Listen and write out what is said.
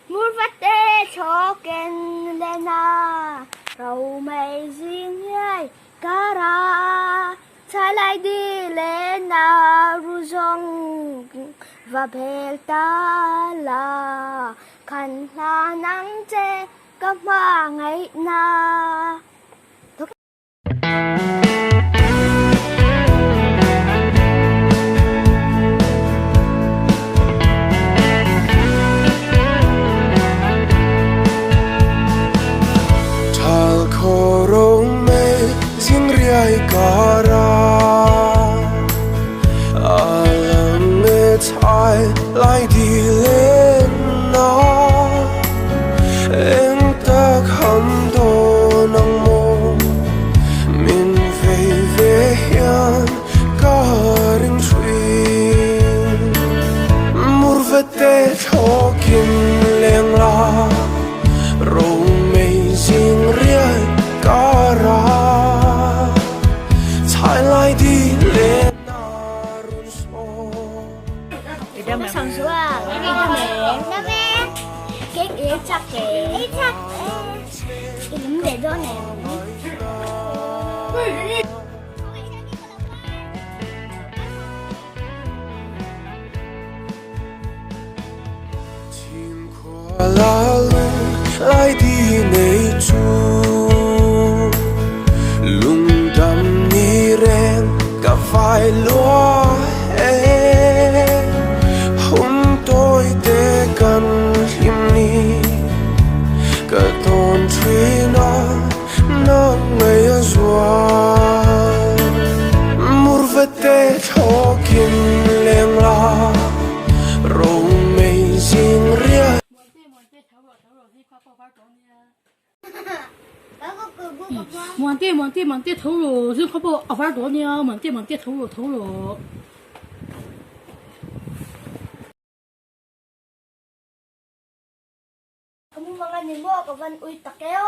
Murvate cho ken lena rau mây riêng nhai cara chhailaidi lena ruzong và bel ta la khăn la nắng che các hoa ngày na. chhailaidi lên na em ta khăm đô nang mô min về hiền cả rinh truyền Murvate cho kim leng la râu mây riêng riêng cả ra chhailaidi lên Sòng xuống à, cái gì đó mẹ, cái ý chắc cái đúng để đó nè. Chim khoa la lung lại đi nơi chu lung đam ni ren cả vai lúa tôi để gần hiểm ni cả tôn truy nó ngày azua Murvate cho kim leng la râu mây riêng riêng Muantea thấu rồi, chứ không có ở vào đó nha, Muantea thấu rồi. Kamu mga nimo kawan uy takeo.